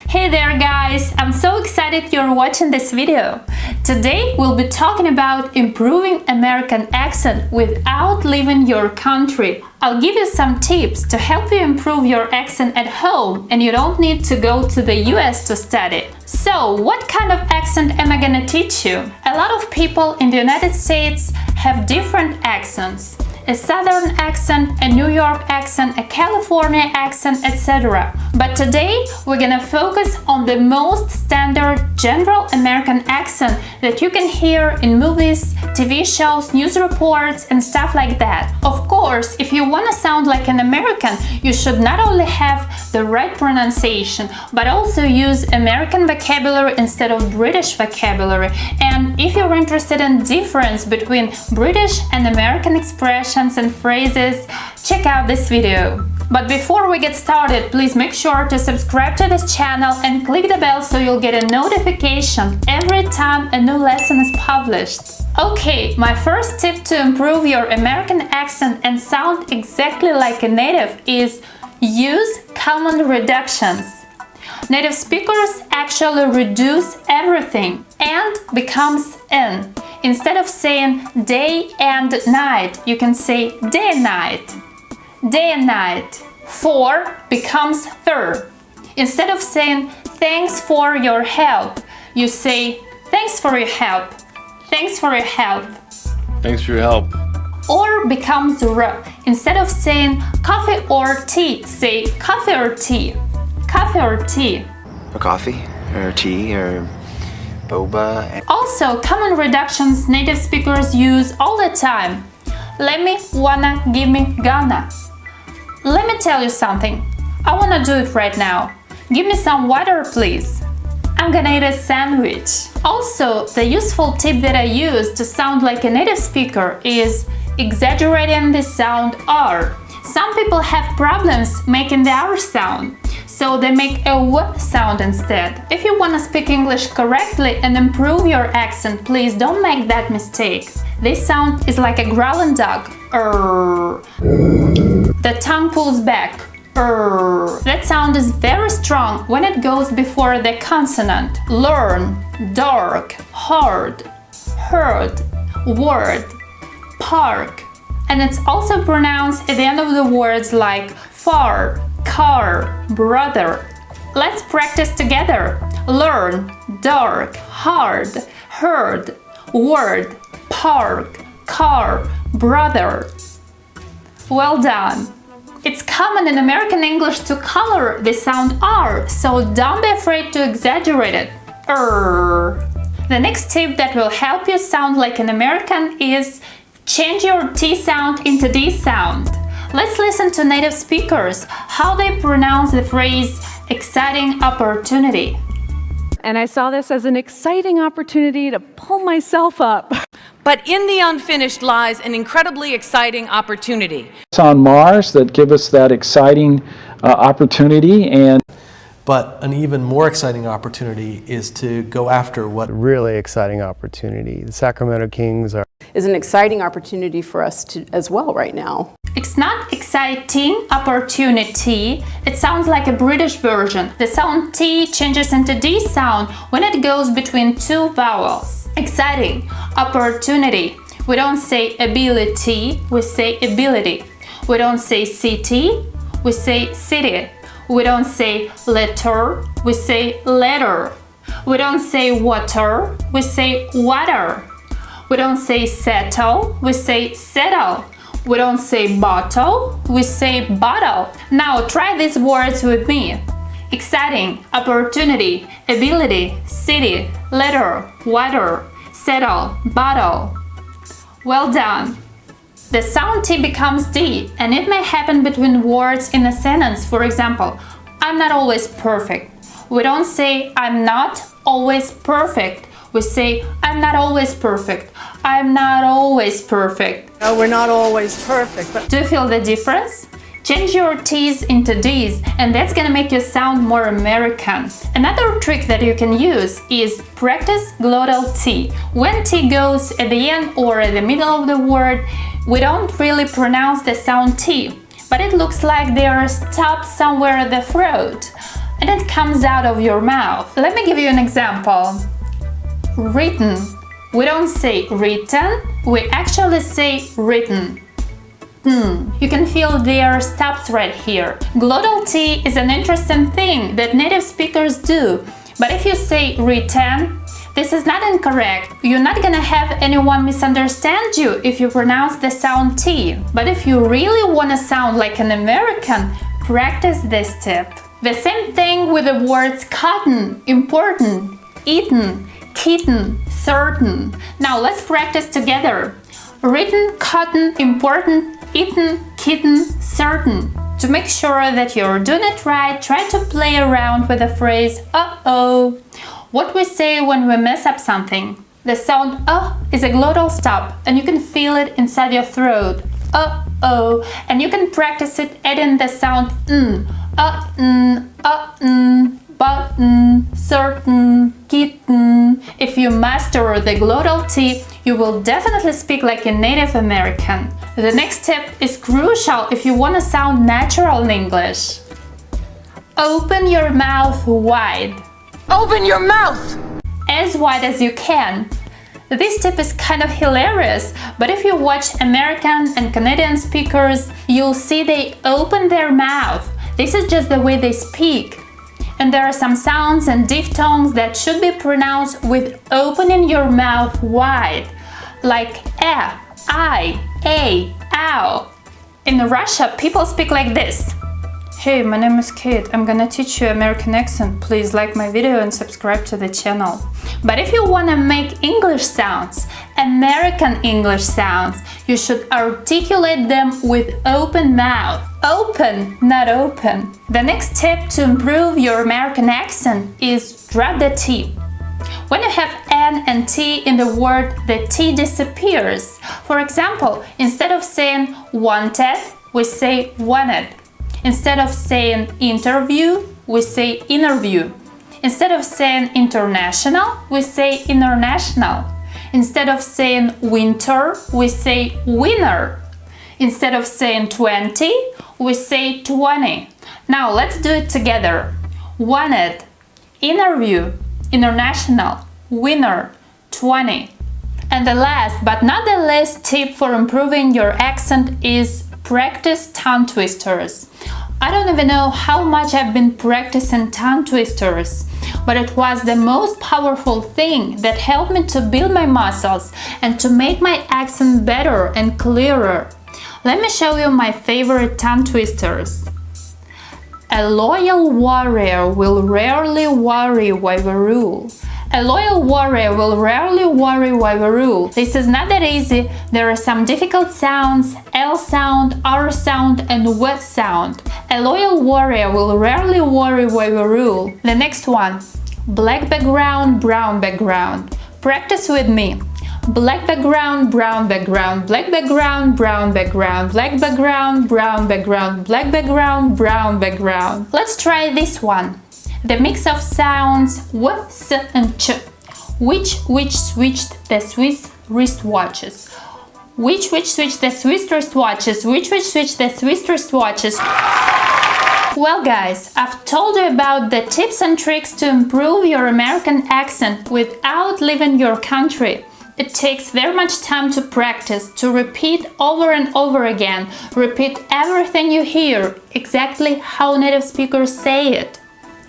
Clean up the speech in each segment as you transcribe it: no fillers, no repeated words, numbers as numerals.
Hey there guys, I'm so excited you're watching this video. Today we'll be talking about improving American accent without leaving your country. I'll give you some tips to help you improve your accent at home and you don't need to go to the US to study. So, what kind of accent am I gonna teach you? A lot of people in the United States have different accents. A Southern accent, a New York accent, a California accent, etc. But today we're gonna focus on the most standard general American accent that you can hear in movies, TV shows, news reports, and stuff like that. Of course, if you wanna sound like an American, you should not only have the right pronunciation, but also use American vocabulary instead of British vocabulary. And if you're interested in difference between British and American expressions and phrases, check out this video. But before we get started, please make sure to subscribe to this channel and click the bell so you'll get a notification every time a new lesson is published. Okay, my first tip to improve your American accent and sound exactly like a native is use common reductions. Native speakers actually reduce everything and becomes in. Instead of saying day and night, you can say day and night. Day and night. For becomes third. Instead of saying thanks for your help, you say thanks for your help. Thanks for your help. Thanks for your help. Or becomes r. Instead of saying coffee or tea, say coffee or tea. Coffee or tea. Or coffee, or tea, or boba. Also, common reductions native speakers use all the time. Let me, wanna, give me, gonna. Let me tell you something. I wanna do it right now. Give me some water, please. I'm gonna eat a sandwich. Also, the useful tip that I use to sound like a native speaker is exaggerating the sound R. Some people have problems making the R sound, so they make a W sound instead. If you want to speak English correctly and improve your accent, please don't make that mistake. This sound is like a growling dog. The tongue pulls back. That sound is very strong when it goes before the consonant. Learn, dark, hard, heard, word, park. And it's also pronounced at the end of the words like far, car, brother. Let's practice together. Learn, dark, hard, heard, word, park, car, brother. Well done. It's common in American English to color the sound R, so don't be afraid to exaggerate it. The next tip that will help you sound like an American is change your T sound into D sound. Let's listen to native speakers, how they pronounce the phrase exciting opportunity. And I saw this as an exciting opportunity to pull myself up. But in the unfinished lies an incredibly exciting opportunity. It's on Mars that give us that exciting opportunity. But an even more exciting opportunity is to go after what really exciting opportunity. The Sacramento Kings is an exciting opportunity for us as well right now. It's not exciting opportunity, it sounds like a British version. The sound T changes into D sound when it goes between two vowels. Exciting opportunity. We don't say ability, we say ability. We don't say city, we say city. We don't say letter, we say letter. We don't say water, we say water. We don't say settle, we say settle. We don't say bottle, we say bottle. Now try these words with me. Exciting, opportunity, ability, city, letter, water, settle, bottle. Well done. The sound T becomes D, and it may happen between words in a sentence. For example, I'm not always perfect. We don't say I'm not always perfect. We say I'm not always perfect. I'm not always perfect. No, we're not always perfect. But do you feel the difference? Change your T's into D's, and that's gonna make you sound more American. Another trick that you can use is practice Glottal T. When T goes at the end or at the middle of the word, we don't really pronounce the sound T, but it looks like they are stopped somewhere at the throat. and it comes out of your mouth. Let me give you an example. Written. We don't say written, we actually say written. You can feel their stops right here. Glottal T is an interesting thing that native speakers do, but if you say written, this is not incorrect. You're not gonna have anyone misunderstand you if you pronounce the sound T. But if you really wanna sound like an American, practice this tip. The same thing with the words cotton, important, eaten, kitten, certain. Now let's practice together. Written, cotton, important, eaten, kitten, certain. To make sure that you're doing it right, try to play around with the phrase uh-oh. What we say when we mess up something. The sound is a glottal stop, and you can feel it inside your throat. Uh-oh. And you can practice it adding the sound button, certain, kitten. If you master the glottal T, you will definitely speak like a Native American. The next tip is crucial if you want to sound natural in English. Open your mouth wide. Open your mouth! As wide as you can. This tip is kind of hilarious, but if you watch American and Canadian speakers, you'll see they open their mouth. This is just the way they speak. And there are some sounds and diphthongs that should be pronounced with opening your mouth wide, like I, a, ow. In Russia, people speak like this. Hey, my name is Kate. I'm gonna teach you American accent. Please like my video and subscribe to the channel. But if you wanna make English sounds, American English sounds, you should articulate them with open mouth. Open, not open. The next tip to improve your American accent is drop the T. When you have N and T in the word, the T disappears. For example, instead of saying wanted, we say wanted. Instead of saying interview, we say interview. Instead of saying international, we say international. Instead of saying winter, we say winter. Instead of saying 20, we say 20. Now let's do it together. Wanted, interview, international, winner, 20. And the last but not the least tip for improving your accent is practice tongue twisters. I don't even know how much I've been practicing tongue twisters, but it was the most powerful thing that helped me to build my muscles and to make my accent better and clearer. Let me show you my favorite tongue twisters. A loyal warrior will rarely worry why we rule. A loyal warrior will rarely worry why we rule. This is not that easy. There are some difficult sounds, L sound, R sound, and W sound. A loyal warrior will rarely worry why we rule. The next one. Black background, brown background. Practice with me. Black background, brown background, black background, brown background, black background, brown background, black background, brown background. Let's try this one. The mix of sounds W, S, and Ch. Which switched the Swiss wristwatches. Which switched the Swiss wristwatches. Which switched the Swiss wristwatches. Well guys, I've told you about the tips and tricks to improve your American accent without leaving your country. It takes very much time to practice, to repeat over and over again. Repeat everything you hear, exactly how native speakers say it.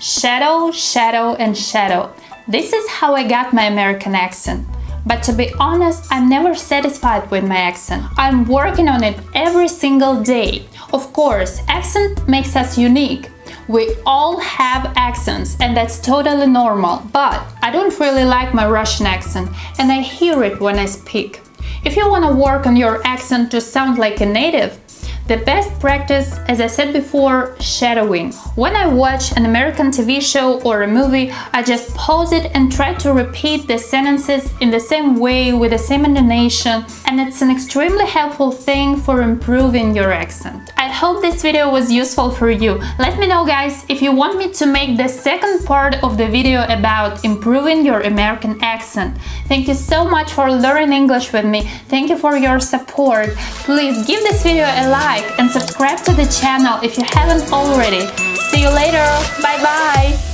Shadow, shadow, and shadow. This is how I got my American accent. But to be honest, I'm never satisfied with my accent. I'm working on it every single day. Of course, accent makes us unique. We all have accents, and that's totally normal. But I don't really like my Russian accent, and I hear it when I speak. If you want to work on your accent to sound like a native, the best practice, as I said before, shadowing. When I watch an American TV show or a movie, I just pause it and try to repeat the sentences in the same way with the same intonation, and it's an extremely helpful thing for improving your accent. I hope this video was useful for you. Let me know, guys, if you want me to make the second part of the video about improving your American accent. Thank you so much for learning English with me. Thank you for your support. Please give this video a like and subscribe to the channel if you haven't already. See you later. Bye bye.